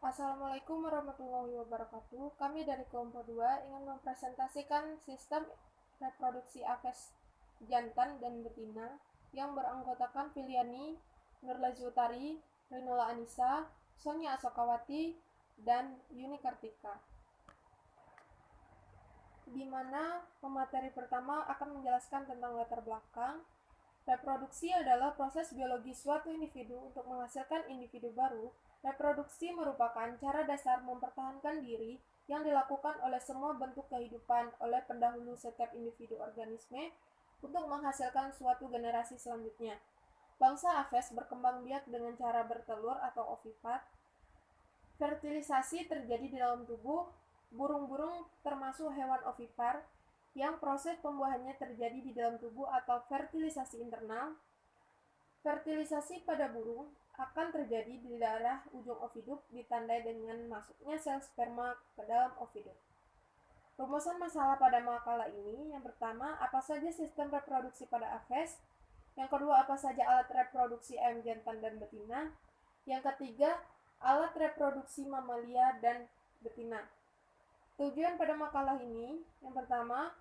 Assalamualaikum warahmatullahi wabarakatuh. Kami dari kelompok 2 ingin mempresentasikan sistem reproduksi Aves jantan dan betina yang beranggotakan Filiani, Nurlazi Utari, Rinola Anissa, Sonia Asokawati, dan Yuni Kartika. Di mana pemateri pertama akan menjelaskan tentang latar belakang. Reproduksi adalah proses biologi suatu individu untuk menghasilkan individu baru. Reproduksi merupakan cara dasar mempertahankan diri yang dilakukan oleh semua bentuk kehidupan oleh pendahulu setiap individu organisme untuk menghasilkan suatu generasi selanjutnya. Bangsa Aves berkembang biak dengan cara bertelur atau ovipar. Fertilisasi terjadi di dalam tubuh burung-burung termasuk hewan ovipar yang proses pembuahannya terjadi di dalam tubuh atau fertilisasi internal. Fertilisasi pada burung akan terjadi di daerah ujung oviduk ditandai dengan masuknya sel sperma ke dalam oviduk. Rumusan masalah pada makalah ini, yang pertama, apa saja sistem reproduksi pada Aves? Yang kedua, apa saja alat reproduksi ayam jantan dan betina? Yang ketiga, alat reproduksi mamalia dan betina. Tujuan pada makalah ini, yang pertama,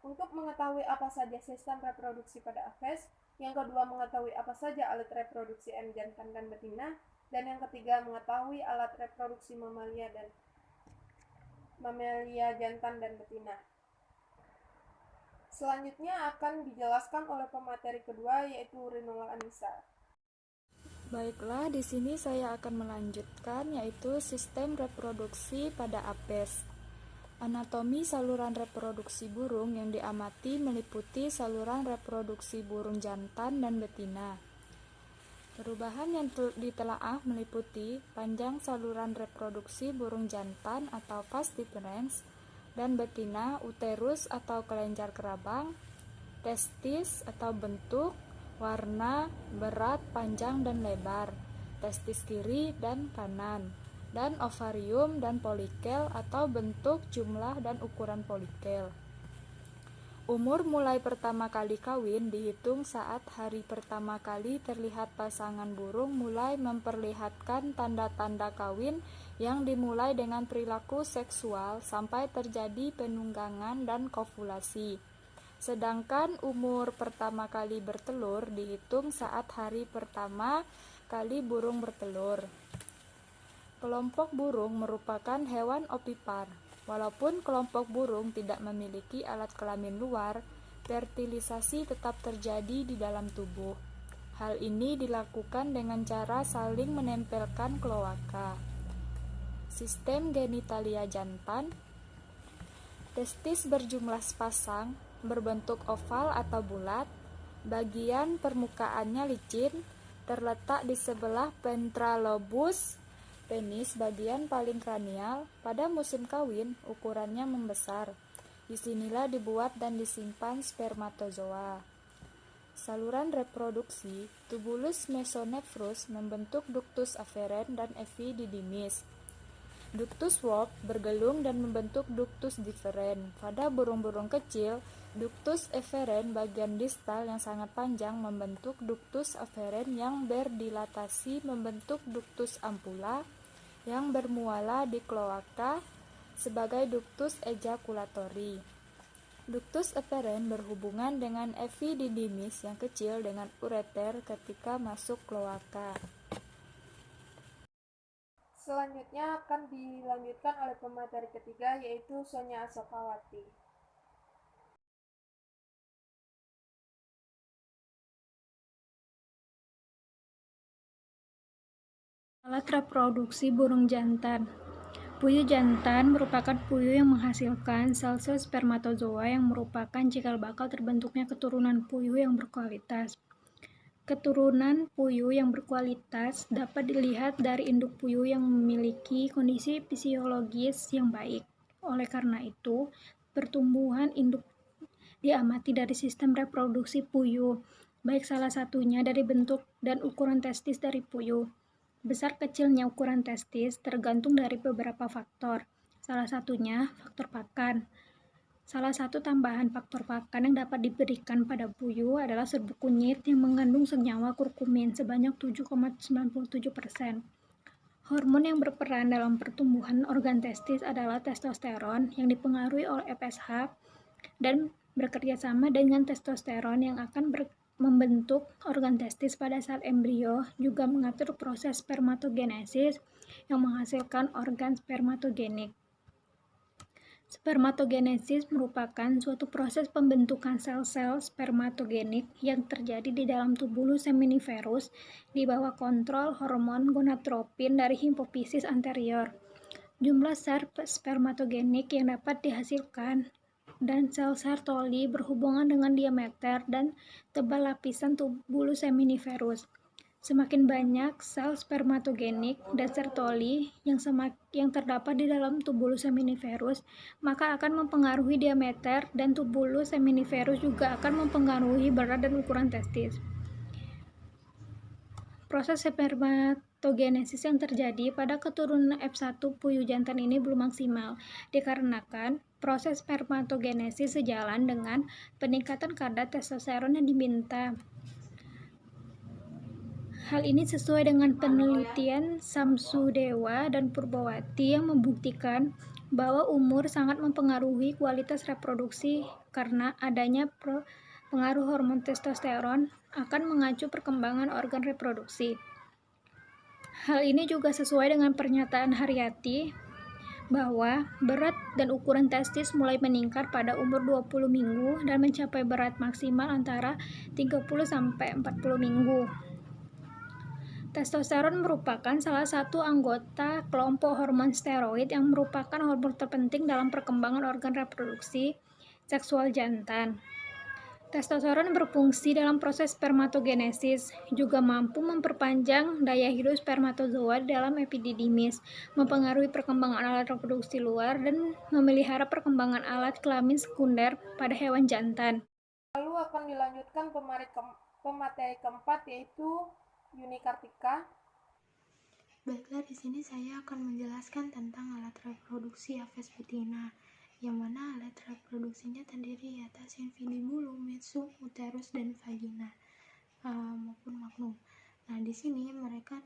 untuk mengetahui apa saja sistem reproduksi pada Aves, yang kedua, mengetahui apa saja alat reproduksi ayam jantan dan betina, dan yang ketiga, mengetahui alat reproduksi mamalia jantan dan betina. Selanjutnya akan dijelaskan oleh pemateri kedua, yaitu Rinola Anissa. Baiklah, di sini saya akan melanjutkan yaitu sistem reproduksi pada apes. Anatomi saluran reproduksi burung yang diamati meliputi saluran reproduksi burung jantan dan betina. Perubahan yang ditelaah meliputi panjang saluran reproduksi burung jantan atau vas deferens dan betina, uterus atau kelenjar kerabang, testis atau bentuk, warna, berat, panjang dan lebar, testis kiri dan kanan, dan ovarium dan polikel atau bentuk, jumlah, dan ukuran polikel. Umur mulai pertama kali kawin dihitung saat hari pertama kali terlihat pasangan burung mulai memperlihatkan tanda-tanda kawin yang dimulai dengan perilaku seksual sampai terjadi penunggangan dan kovulasi. Sedangkan umur pertama kali bertelur dihitung saat hari pertama kali burung bertelur. Kelompok burung merupakan hewan ovipar. Walaupun kelompok burung tidak memiliki alat kelamin luar, fertilisasi tetap terjadi di dalam tubuh. Hal ini dilakukan dengan cara saling menempelkan kloaka. Sistem genitalia jantan. Testis berjumlah sepasang, berbentuk oval atau bulat, bagian permukaannya licin, terletak di sebelah ventral lobus penis bagian paling kranial. Pada musim kawin, ukurannya membesar. Disinilah dibuat dan disimpan spermatozoa. Saluran reproduksi, tubulus mesonephros membentuk ductus afferens dan epididymis. Ductus warp bergelung dan membentuk ductus deferens. Pada burung-burung kecil, ductus efferens bagian distal yang sangat panjang membentuk ductus afferens yang berdilatasi membentuk ductus ampulla yang bermuara di kloaka sebagai ductus ejaculatori. Ductus efferens berhubungan dengan epididymis yang kecil dengan ureter ketika masuk kloaka. Selanjutnya akan dilanjutkan oleh pemateri ketiga, yaitu Sonia Asokawati. Alat reproduksi burung jantan. Puyuh jantan merupakan puyuh yang menghasilkan sel-sel spermatozoa yang merupakan cikal bakal terbentuknya keturunan puyuh yang berkualitas. Keturunan puyuh yang berkualitas dapat dilihat dari induk puyuh yang memiliki kondisi fisiologis yang baik. Oleh karena itu, pertumbuhan induk diamati dari sistem reproduksi puyuh, baik salah satunya dari bentuk dan ukuran testis dari puyuh. Besar kecilnya ukuran testis tergantung dari beberapa faktor, salah satunya faktor pakan. Salah satu tambahan faktor pakan yang dapat diberikan pada puyuh adalah serbuk kunyit yang mengandung senyawa kurkumin sebanyak 7,97%. Hormon yang berperan dalam pertumbuhan organ testis adalah testosteron yang dipengaruhi oleh FSH dan bekerja sama dengan testosteron yang akan membentuk organ testis pada saat embrio, juga mengatur proses spermatogenesis yang menghasilkan organ spermatogenik. Spermatogenesis merupakan suatu proses pembentukan sel-sel spermatogenik yang terjadi di dalam tubulus seminiferus di bawah kontrol hormon gonadotropin dari hipofisis anterior. Jumlah sel spermatogenik yang dapat dihasilkan dan sel Sertoli berhubungan dengan diameter dan tebal lapisan tubulus seminiferus. Semakin banyak sel spermatogenik dan Sertoli yang terdapat di dalam tubulus seminiferus, maka akan mempengaruhi diameter, dan tubulus seminiferus juga akan mempengaruhi berat dan ukuran testis. Proses spermatogenesis yang terjadi pada keturunan F1 puyuh jantan ini belum maksimal, dikarenakan proses spermatogenesis sejalan dengan peningkatan kadar testosteron yang diminta. Hal ini sesuai dengan penelitian Samsudewa dan Purbawati yang membuktikan bahwa umur sangat mempengaruhi kualitas reproduksi karena adanya pengaruh hormon testosteron akan mengacu perkembangan organ reproduksi. Hal ini juga sesuai dengan pernyataan Haryati bahwa berat dan ukuran testis mulai meningkat pada umur 20 minggu dan mencapai berat maksimal antara 30-40 minggu. Testosteron merupakan salah satu anggota kelompok hormon steroid yang merupakan hormon terpenting dalam perkembangan organ reproduksi seksual jantan. Testosteron berfungsi dalam proses spermatogenesis, juga mampu memperpanjang daya hidup spermatozoa dalam epididymis, mempengaruhi perkembangan alat reproduksi luar, dan memelihara perkembangan alat kelamin sekunder pada hewan jantan. Lalu akan dilanjutkan pemateri keempat, yaitu Yuni Kartika. Baiklah, di sini saya akan menjelaskan tentang alat reproduksi Aves betina, yang mana alat reproduksinya terdiri atas infundibulum, mensum, uterus, dan vagina maupun magnum. Nah, di sini mereka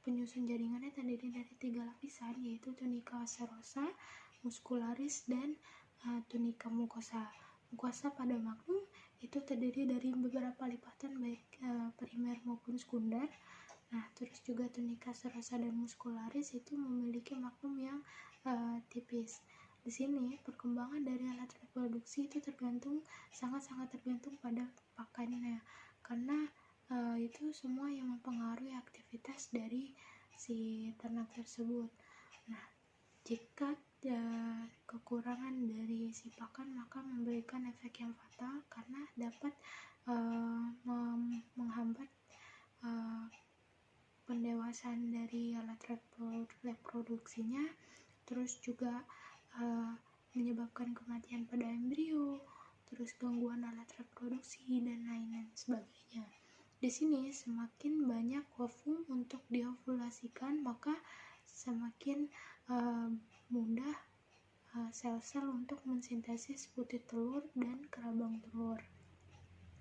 penyusun jaringannya terdiri dari 3 lapisan, yaitu tunica serosa, muscularis, dan tunica mucosa. Mucosa pada magnum itu terdiri dari beberapa lipatan baik primer maupun sekunder. Nah, terus juga tunica serosa dan muscularis itu memiliki magnum yang tipis. Di sini perkembangan dari alat reproduksi itu sangat-sangat tergantung pada pakannya, karena itu semua yang mempengaruhi aktivitas dari si ternak tersebut. Nah, jika kekurangan dari si pakan maka memberikan efek yang fatal karena dapat menghambat pendewasaan dari alat reproduksinya, terus juga menyebabkan kematian pada embrio, terus gangguan alat reproduksi, dan lain-lain sebagainya. Di sini semakin banyak ovum untuk diovulasikan, maka semakin mudah sel-sel untuk mensintesis putih telur dan kerabang telur.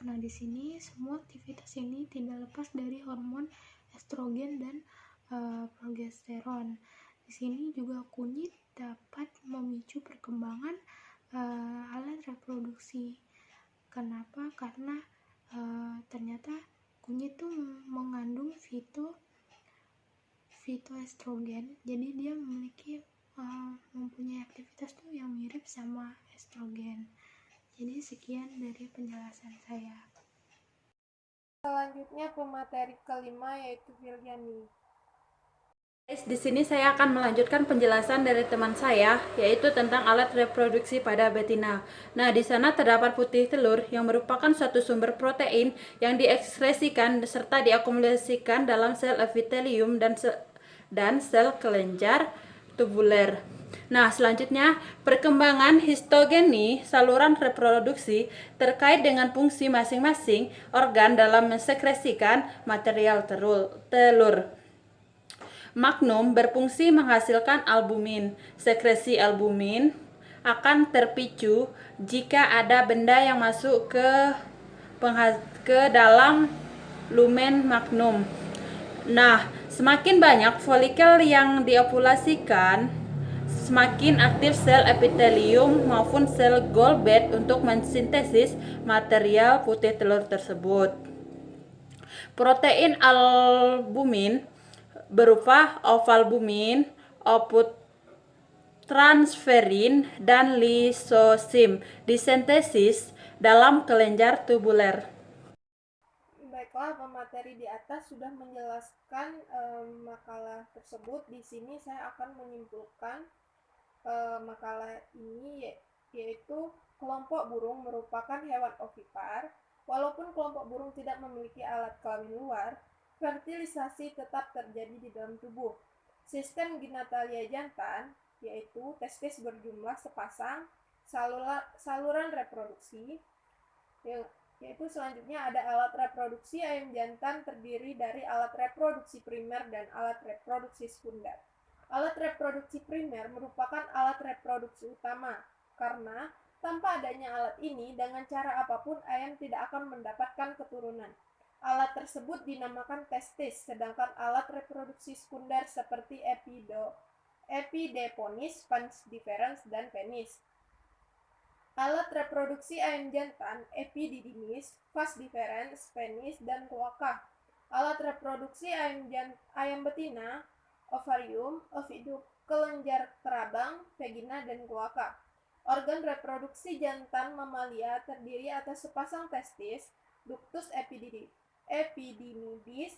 Nah, di sini semua aktivitas ini tidak lepas dari hormon estrogen dan progesteron. Di sini juga kunyit dapat memicu perkembangan alat reproduksi. Kenapa? Karena ternyata kunyit itu mengandung fitoestrogen, jadi dia mempunyai aktivitas tuh yang mirip sama estrogen. Jadi sekian dari penjelasan saya. Selanjutnya pemateri kelima, yaitu Viliani. Di sini saya akan melanjutkan penjelasan dari teman saya, yaitu tentang alat reproduksi pada betina. Nah, di sana terdapat putih telur yang merupakan suatu sumber protein yang diekskresikan serta diakumulasikan dalam sel epitelium dan sel kelenjar tubuler. Nah, selanjutnya perkembangan histogeni saluran reproduksi terkait dengan fungsi masing-masing organ dalam mensekresikan material telur. Magnum berfungsi menghasilkan albumin. Sekresi albumin akan terpicu jika ada benda yang masuk ke dalam lumen magnum. Nah, semakin banyak folikel yang diopulasikan, semakin aktif sel epitelium maupun sel Goldberg untuk mensintesis material putih telur tersebut. Protein albumin berupa ovalbumin, transferin, dan lisosim disintesis dalam kelenjar tubuler. Baiklah, pemateri di atas sudah menjelaskan makalah tersebut. Di sini saya akan menyimpulkan makalah ini, yaitu kelompok burung merupakan hewan ovipar. Walaupun kelompok burung tidak memiliki alat kelamin luar, fertilisasi tetap terjadi di dalam tubuh. Sistem genitalia jantan, yaitu testis berjumlah sepasang, saluran reproduksi, yaitu selanjutnya ada alat reproduksi ayam jantan terdiri dari alat reproduksi primer dan alat reproduksi sekunder. Alat reproduksi primer merupakan alat reproduksi utama, karena tanpa adanya alat ini, dengan cara apapun ayam tidak akan mendapatkan keturunan. Alat tersebut dinamakan testis, sedangkan alat reproduksi sekunder seperti epideponis, pons deferens, dan penis. Alat reproduksi ayam jantan, epididymis, vas deferens, penis, dan kloaka. Alat reproduksi ayam betina, ovarium, oviduk, kelenjar terabang, vagina, dan kloaka. Organ reproduksi jantan mamalia terdiri atas sepasang testis, ductus epidimidis,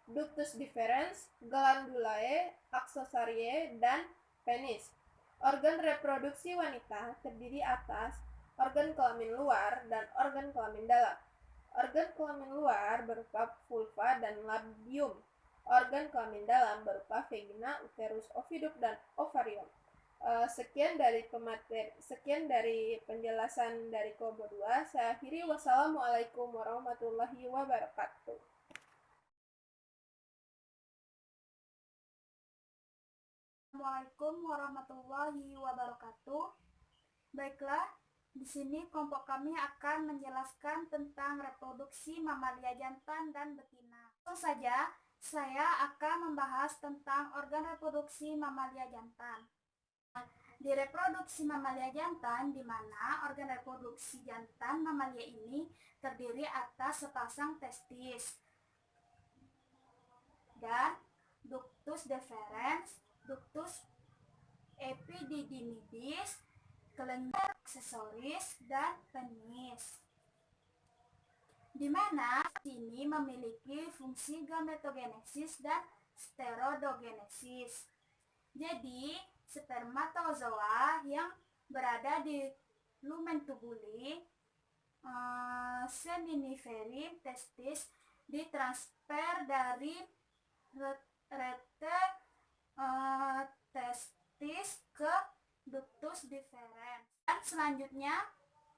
ductus deferens, glandulae, axillariae, dan penis. Organ reproduksi wanita terdiri atas organ kelamin luar dan organ kelamin dalam. Organ kelamin luar berupa vulva dan labium. Organ kelamin dalam berupa vagina, uterus, oviduk, dan ovarium. Sekian dari penjelasan dari kelompok 2. Saya akhiri. Wassalamualaikum warahmatullahi wabarakatuh. Assalamualaikum warahmatullahi wabarakatuh. Baiklah, di sini kelompok kami akan menjelaskan tentang reproduksi mamalia jantan dan betina. Langsung saja, saya akan membahas tentang organ reproduksi mamalia jantan. Di reproduksi mamalia jantan, di mana organ reproduksi jantan mamalia ini terdiri atas sepasang testis dan ductus deferens, ductus epididymidis, kelenjar aksesoris, dan penis. Di mana ini memiliki fungsi gametogenesis dan steroidogenesis. Jadi, spermatozoa yang berada di lumen tubuli seminiferum testis ditransfer dari rete testis ke ductus deferens dan selanjutnya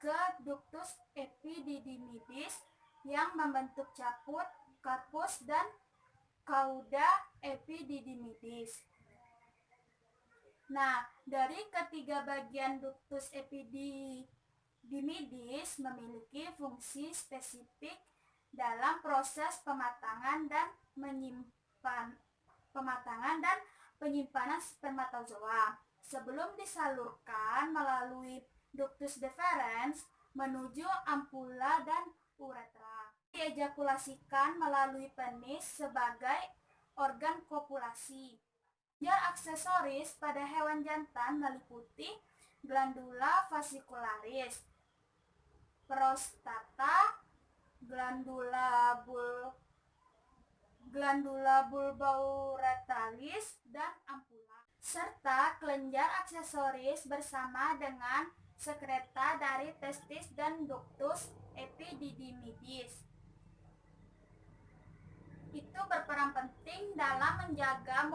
ke ductus epididymidis yang membentuk caput, carpus, dan cauda epididymidis. Nah, dari ketiga bagian ductus epididymidis memiliki fungsi spesifik dalam proses pematangan dan penyimpanan spermatozoa sebelum disalurkan melalui ductus deferens menuju ampula dan uretra. Diejakulasikan melalui penis sebagai organ kopulasi. Kelenjar aksesoris pada hewan jantan meliputi glandula fascicularis, prostata, glandula bulbourethralis, dan ampula, serta kelenjar aksesoris bersama dengan sekreta dari testis dan ductus epididymidis. Itu berperan penting dalam menjaga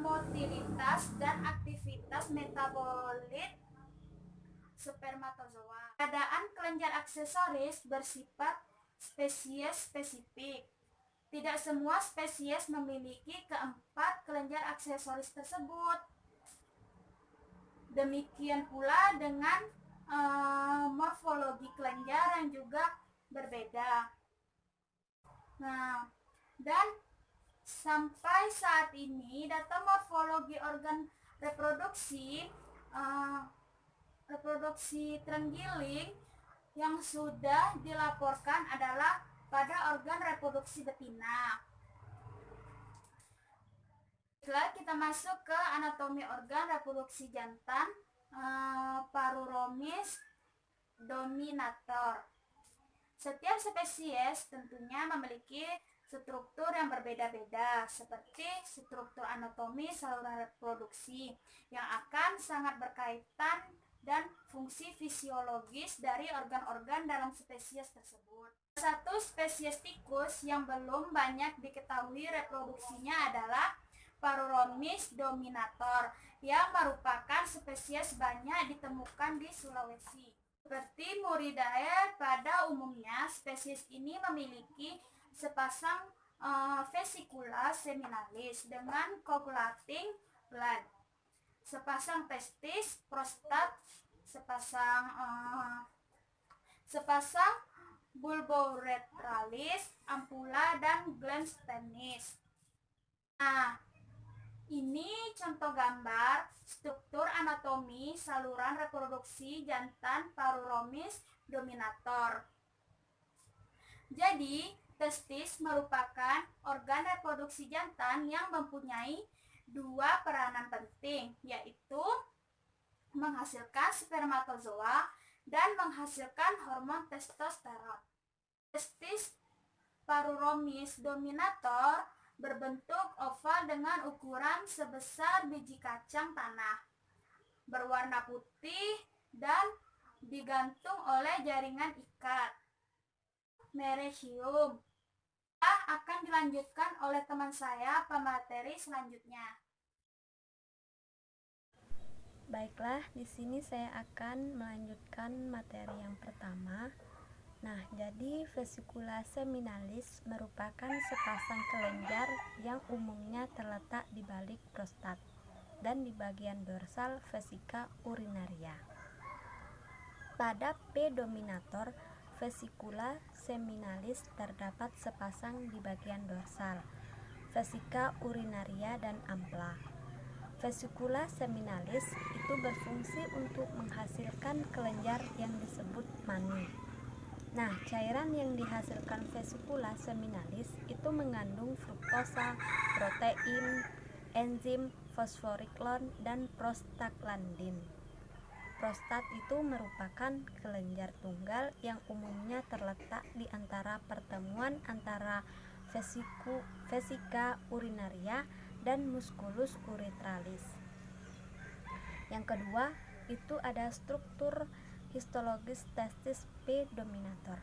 motilitas dan aktivitas metabolit spermatozoa. Keadaan kelenjar aksesoris bersifat spesies spesifik. Tidak semua spesies memiliki keempat kelenjar aksesoris tersebut. Demikian pula dengan morfologi kelenjar yang juga berbeda. Nah, dan sampai saat ini data morfologi organ reproduksi terenggiling yang sudah dilaporkan adalah pada organ reproduksi betina. Setelah kita masuk ke anatomi organ reproduksi jantan, Paruromis dominator. Setiap spesies tentunya memiliki struktur yang berbeda-beda, seperti struktur anatomi saluran reproduksi yang akan sangat berkaitan dan fungsi fisiologis dari organ-organ dalam spesies tersebut. Satu spesies tikus yang belum banyak diketahui reproduksinya adalah Paruromis dominator yang merupakan spesies banyak ditemukan di Sulawesi. Seperti Muridae pada umumnya, spesies ini memiliki sepasang vesikula seminalis dengan coagulating gland, sepasang testis, prostat, sepasang bulbourethralis, ampula, dan glans penis. Nah, ini contoh gambar struktur anatomi saluran reproduksi jantan Paruromis dominator. Jadi, testis merupakan organ reproduksi jantan yang mempunyai dua peranan penting, yaitu menghasilkan spermatozoa dan menghasilkan hormon testosteron. Testis Paruromis dominator berbentuk oval dengan ukuran sebesar biji kacang tanah, berwarna putih dan digantung oleh jaringan ikat merechium. Akan dilanjutkan oleh teman saya pemateri selanjutnya. Baiklah, di sini saya akan melanjutkan materi yang pertama. Nah, jadi vesikula seminalis merupakan sepasang kelenjar yang umumnya terletak di balik prostat dan di bagian dorsal vesika urinaria. Pada P. dominator, vesikula seminalis terdapat sepasang di bagian dorsal, vesika urinaria dan ampla. Vesikula seminalis itu berfungsi untuk menghasilkan kelenjar yang disebut mani. Nah, cairan yang dihasilkan vesikula seminalis itu mengandung fruktosa, protein, enzim, fosforiklon, dan prostaglandin. Prostat itu merupakan kelenjar tunggal yang umumnya terletak di antara pertemuan antara vesika urinaria dan musculus urethralis. Yang kedua, itu ada struktur histologis testis P. dominator.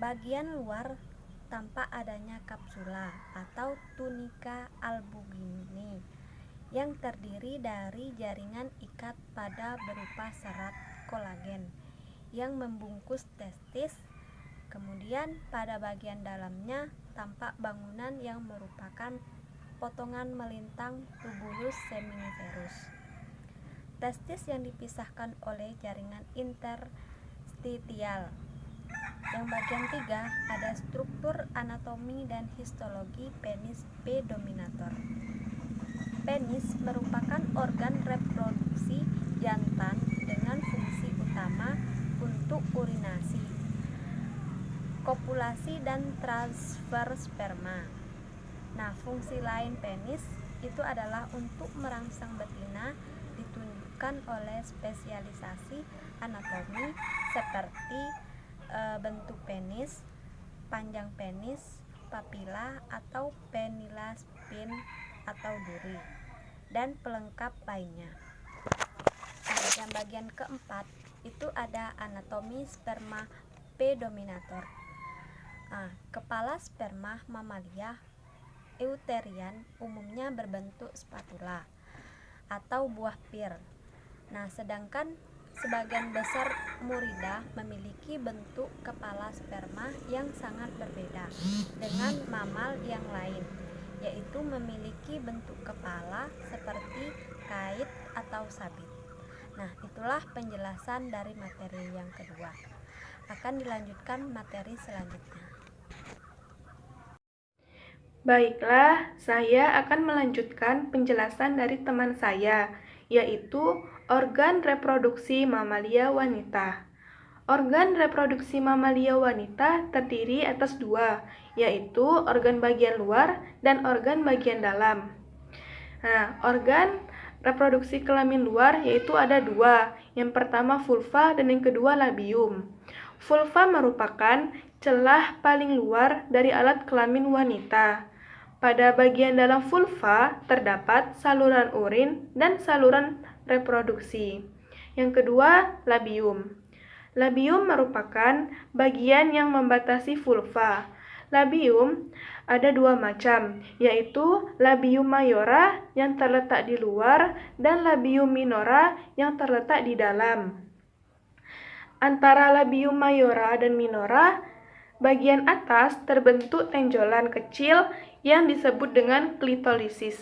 Bagian luar tampak adanya kapsula atau tunika albugini yang terdiri dari jaringan ikat pada berupa serat kolagen yang membungkus testis. Kemudian pada bagian dalamnya tampak bangunan yang merupakan potongan melintang tubulus seminiferus. Testis yang dipisahkan oleh jaringan interstitial. Yang bagian 3 ada struktur anatomi dan histologi penis P. dominator. Penis merupakan organ reproduksi jantan dengan fungsi utama untuk urinasi, kopulasi, dan transfer sperma. Nah, fungsi lain penis itu adalah untuk merangsang betina, ditunjukkan oleh spesialisasi anatomi seperti bentuk penis, panjang penis, papila atau penila spin atau duri, dan pelengkap lainnya. Nah, yang bagian keempat itu ada anatomi sperma P. dominator. Kepala sperma mamalia euterian umumnya berbentuk spatula atau buah pir. Nah, sedangkan sebagian besar Murida memiliki bentuk kepala sperma yang sangat berbeda dengan mamal yang lain, yaitu memiliki bentuk kepala seperti kait atau sabit. Nah, itulah penjelasan dari materi yang kedua. Akan dilanjutkan materi selanjutnya. Baiklah, saya akan melanjutkan penjelasan dari teman saya, yaitu organ reproduksi mamalia wanita. Organ reproduksi mamalia wanita terdiri atas dua, yaitu organ bagian luar dan organ bagian dalam. Nah, organ reproduksi kelamin luar yaitu ada dua, yang pertama vulva dan yang kedua labium. Vulva merupakan celah paling luar dari alat kelamin wanita. Pada bagian dalam vulva terdapat saluran urin dan saluran reproduksi. Yang kedua, labium. Labium merupakan bagian yang membatasi vulva. Labium ada dua macam, yaitu labium mayora yang terletak di luar dan labium minora yang terletak di dalam. Antara labium mayora dan minora, bagian atas terbentuk tenjolan kecil yang disebut dengan klitolisis.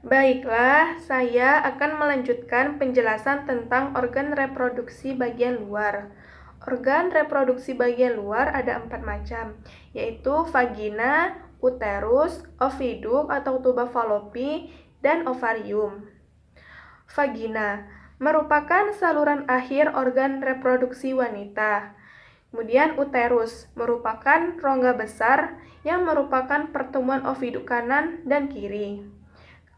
Baiklah, saya akan melanjutkan penjelasan tentang organ reproduksi bagian luar. Organ reproduksi bagian luar ada 4 macam, yaitu vagina, uterus, oviduk atau tuba falopi, dan ovarium. Vagina merupakan saluran akhir organ reproduksi wanita. Kemudian uterus merupakan rongga besar yang merupakan pertemuan oviduk kanan dan kiri.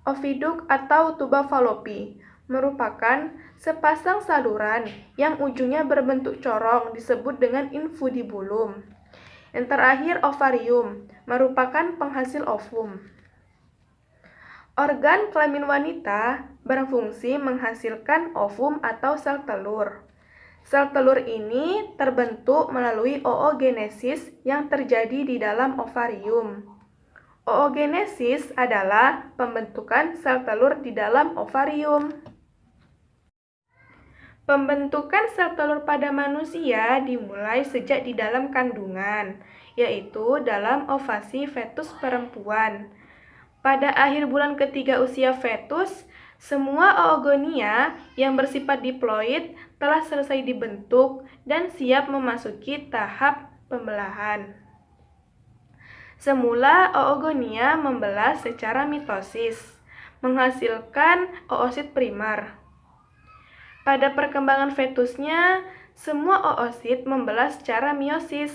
Oviduk atau tuba falopi merupakan sepasang saluran yang ujungnya berbentuk corong disebut dengan infundibulum. Yang terakhir ovarium merupakan penghasil ovum. Organ kelamin wanita berfungsi menghasilkan ovum atau sel telur. Sel telur ini terbentuk melalui oogenesis yang terjadi di dalam ovarium. Oogenesis adalah pembentukan sel telur di dalam ovarium. Pembentukan sel telur pada manusia dimulai sejak di dalam kandungan, yaitu dalam ovasi fetus perempuan. Pada akhir bulan ketiga usia fetus, semua oogonia yang bersifat diploid telah selesai dibentuk dan siap memasuki tahap pembelahan. Semula oogonia membelah secara mitosis, menghasilkan oosit primer. Pada perkembangan fetusnya, semua oosit membelah secara meiosis,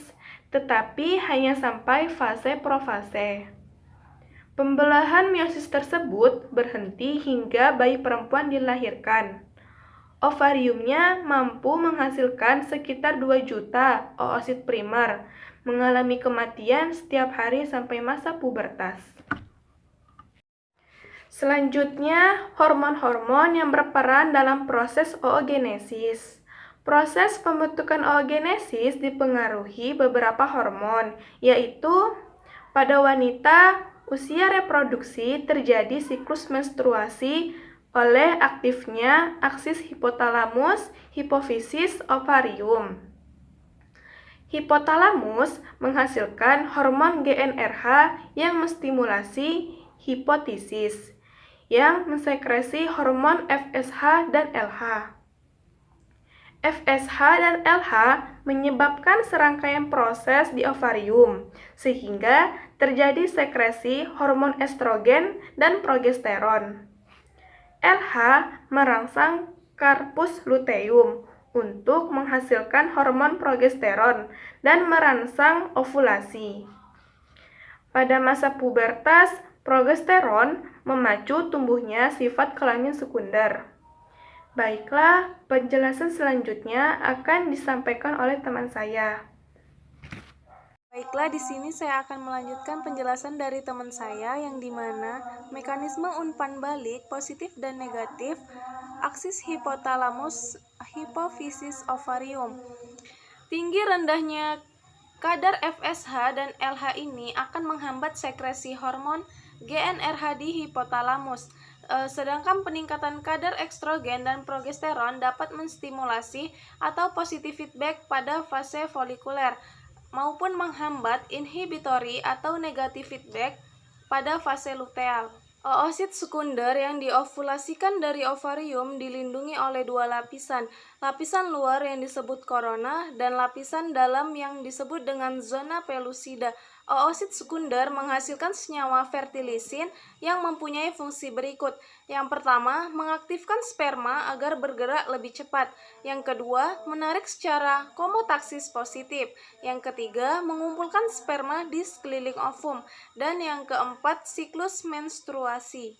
tetapi hanya sampai fase profase. Pembelahan meiosis tersebut berhenti hingga bayi perempuan dilahirkan. Ovariumnya mampu menghasilkan sekitar 2 juta oosit primer, mengalami kematian setiap hari sampai masa pubertas. Selanjutnya, hormon-hormon yang berperan dalam proses oogenesis. Proses pembentukan oogenesis dipengaruhi beberapa hormon, yaitu pada wanita, usia reproduksi terjadi siklus menstruasi oleh aktifnya aksis hipotalamus, hipofisis, ovarium. Hipotalamus menghasilkan hormon GnRH yang menstimulasi hipotisis, yang mensekresi hormon FSH dan LH. FSH dan LH menyebabkan serangkaian proses di ovarium, sehingga terjadi sekresi hormon estrogen dan progesteron. LH merangsang corpus luteum untuk menghasilkan hormon progesteron dan merangsang ovulasi. Pada masa pubertas, progesteron memacu tumbuhnya sifat kelamin sekunder. Baiklah, penjelasan selanjutnya akan disampaikan oleh teman saya. Baiklah, di sini saya akan melanjutkan penjelasan dari teman saya yang dimana mekanisme umpan balik positif dan negatif aksis hipotalamus, hipofisis, ovarium. Tinggi rendahnya kadar FSH dan LH ini akan menghambat sekresi hormon GnRH di hipotalamus. Sedangkan peningkatan kadar estrogen dan progesteron dapat menstimulasi atau positive feedback pada fase folikuler maupun menghambat inhibitory atau negative feedback pada fase luteal. Oosit sekunder yang diovulasikan dari ovarium dilindungi oleh 2 lapisan, lapisan luar yang disebut korona dan lapisan dalam yang disebut dengan zona pellucida Oosit sekunder menghasilkan senyawa fertilisin yang mempunyai fungsi berikut. Yang pertama, mengaktifkan sperma agar bergerak lebih cepat. Yang kedua, menarik secara komotaksis positif. Yang ketiga, mengumpulkan sperma di sekeliling ovum. Dan yang keempat, siklus menstruasi.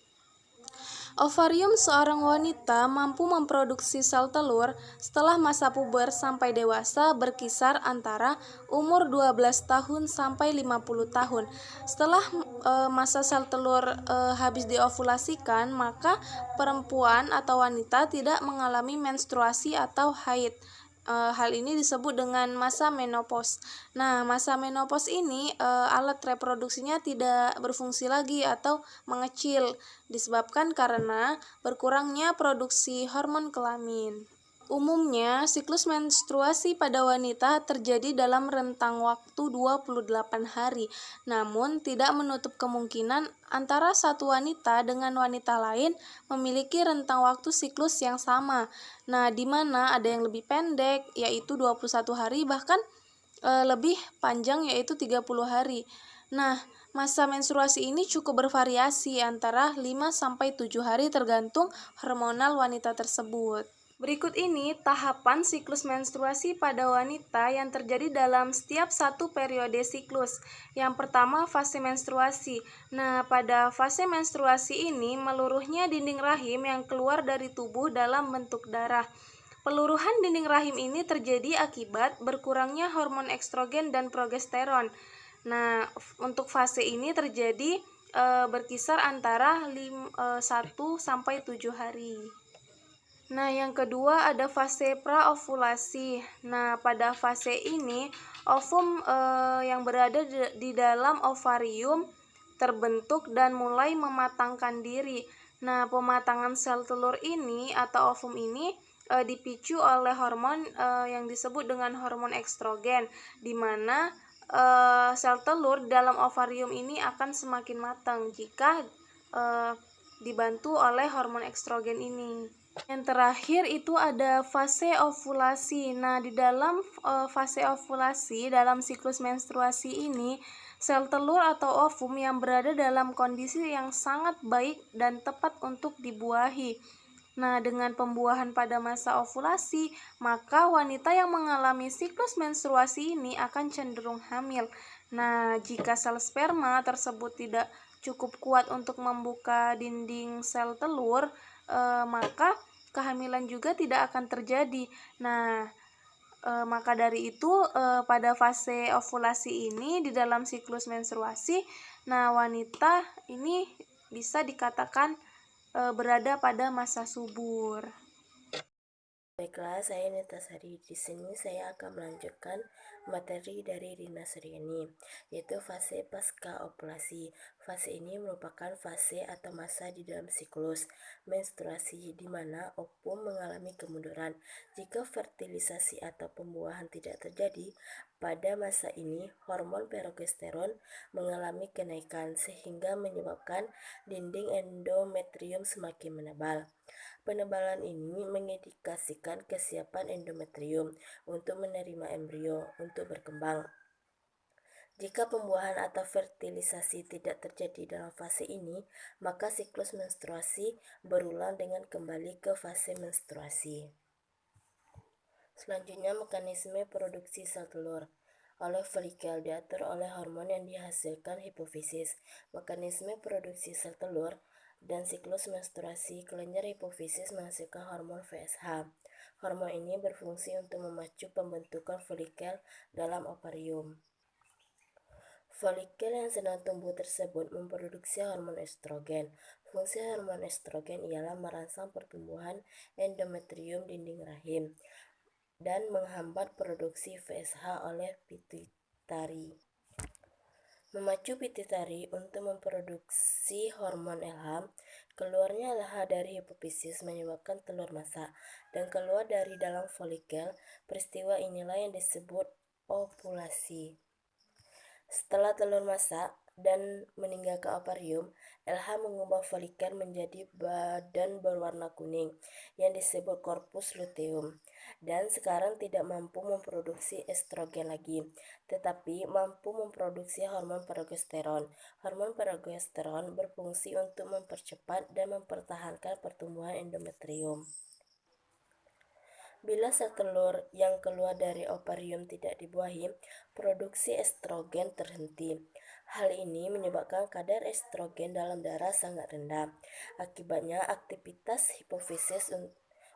Ovarium seorang wanita mampu memproduksi sel telur setelah masa puber sampai dewasa berkisar antara umur 12 tahun sampai 50 tahun. Setelah masa sel telur habis diovulasikan, maka perempuan atau wanita tidak mengalami menstruasi atau haid. Hal ini disebut dengan masa menopause. Nah, masa menopause ini alat reproduksinya tidak berfungsi lagi atau mengecil, disebabkan karena berkurangnya produksi hormon kelamin. Umumnya, siklus menstruasi pada wanita terjadi dalam rentang waktu 28 hari, namun tidak menutup kemungkinan antara satu wanita dengan wanita lain memiliki rentang waktu siklus yang sama. Nah, di mana ada yang lebih pendek, yaitu 21 hari, bahkan lebih panjang, yaitu 30 hari. Nah, masa menstruasi ini cukup bervariasi antara 5-7 hari tergantung hormonal wanita tersebut. Berikut ini tahapan siklus menstruasi pada wanita yang terjadi dalam setiap satu periode siklus. Yang pertama, fase menstruasi. Nah, pada fase menstruasi ini meluruhnya dinding rahim yang keluar dari tubuh dalam bentuk darah. Peluruhan dinding rahim ini terjadi akibat berkurangnya hormon estrogen dan progesteron. Nah, untuk fase ini terjadi berkisar antara 1-7 hari. Nah, yang kedua ada fase praovulasi. Nah, pada fase ini ovum yang berada di dalam ovarium terbentuk dan mulai mematangkan diri. Nah, pematangan sel telur ini atau ovum ini dipicu oleh hormon yang disebut dengan hormon estrogen, di mana sel telur dalam ovarium ini akan semakin matang jika dibantu oleh hormon estrogen ini. Yang terakhir itu ada fase ovulasi. Nah, di dalam fase ovulasi dalam siklus menstruasi ini, sel telur atau ovum yang berada dalam kondisi yang sangat baik dan tepat untuk dibuahi. Nah, dengan pembuahan pada masa ovulasi, maka wanita yang mengalami siklus menstruasi ini akan cenderung hamil. Nah, jika sel sperma tersebut tidak cukup kuat untuk membuka dinding sel telur, maka kehamilan juga tidak akan terjadi. Nah, maka dari itu pada fase ovulasi ini di dalam siklus menstruasi, nah wanita ini bisa dikatakan berada pada masa subur. Baiklah, saya Nita Sari. Di sini saya akan melanjutkan materi dari Rina Suryani, yaitu fase pasca ovulasi. Fase ini merupakan fase atau masa di dalam siklus menstruasi di mana ovum mengalami kemunduran. Jika fertilisasi atau pembuahan tidak terjadi, pada masa ini hormon progesteron mengalami kenaikan sehingga menyebabkan dinding endometrium semakin menebal. Penebalan ini mengindikasikan kesiapan endometrium untuk menerima embrio untuk berkembang. Jika pembuahan atau fertilisasi tidak terjadi dalam fase ini, maka siklus menstruasi berulang dengan kembali ke fase menstruasi. Selanjutnya, mekanisme produksi sel telur oleh folikel diatur oleh hormon yang dihasilkan hipofisis. Mekanisme produksi sel telur dan siklus menstruasi, kelenjar hipofisis menghasilkan hormon FSH. Hormon ini berfungsi untuk memacu pembentukan folikel dalam ovarium. Folikel yang sedang tumbuh tersebut memproduksi hormon estrogen. Fungsi hormon estrogen ialah merangsang pertumbuhan endometrium dinding rahim dan menghambat produksi FSH oleh pituitari. Memacu pituitari untuk memproduksi hormon LH. Keluarnya LH dari hipofisis menyebabkan telur masak dan keluar dari dalam folikel. Peristiwa inilah yang disebut ovulasi. Setelah telur masak, dan meninggalkan ovarium, LH mengubah folikel menjadi badan berwarna kuning yang disebut korpus luteum, dan sekarang tidak mampu memproduksi estrogen lagi, tetapi mampu memproduksi hormon progesteron. Hormon progesteron berfungsi untuk mempercepat dan mempertahankan pertumbuhan endometrium. Bila sel telur yang keluar dari ovarium tidak dibuahi, produksi estrogen terhenti. Hal ini menyebabkan kadar estrogen dalam darah sangat rendah. Akibatnya, aktivitas hipofisis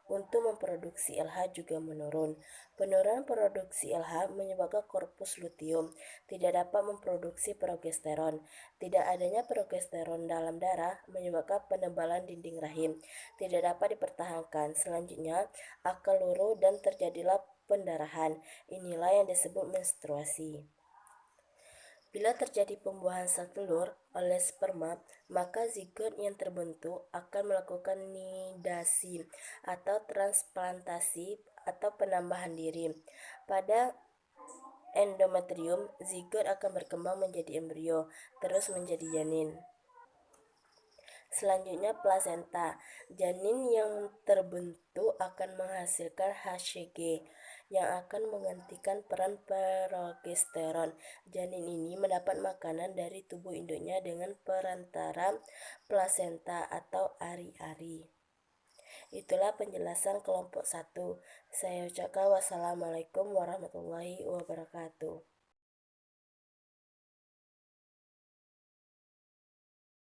untuk memproduksi LH juga menurun. Penurunan produksi LH menyebabkan korpus luteum tidak dapat memproduksi progesteron. Tidak adanya progesteron dalam darah menyebabkan penebalan dinding rahim tidak dapat dipertahankan. Selanjutnya, akal luruh dan terjadilah pendarahan. Inilah yang disebut menstruasi. Bila terjadi pembuahan sel telur oleh sperma, maka zigot yang terbentuk akan melakukan nidasi atau transplantasi atau penambahan diri. Pada endometrium, zigot akan berkembang menjadi embrio, terus menjadi janin. Selanjutnya plasenta. Janin yang terbentuk akan menghasilkan HCG yang akan menggantikan peran progesteron. Janin ini mendapat makanan dari tubuh induknya dengan perantara plasenta atau ari-ari. Itulah penjelasan kelompok 1. Saya ucapkan wassalamualaikum warahmatullahi wabarakatuh.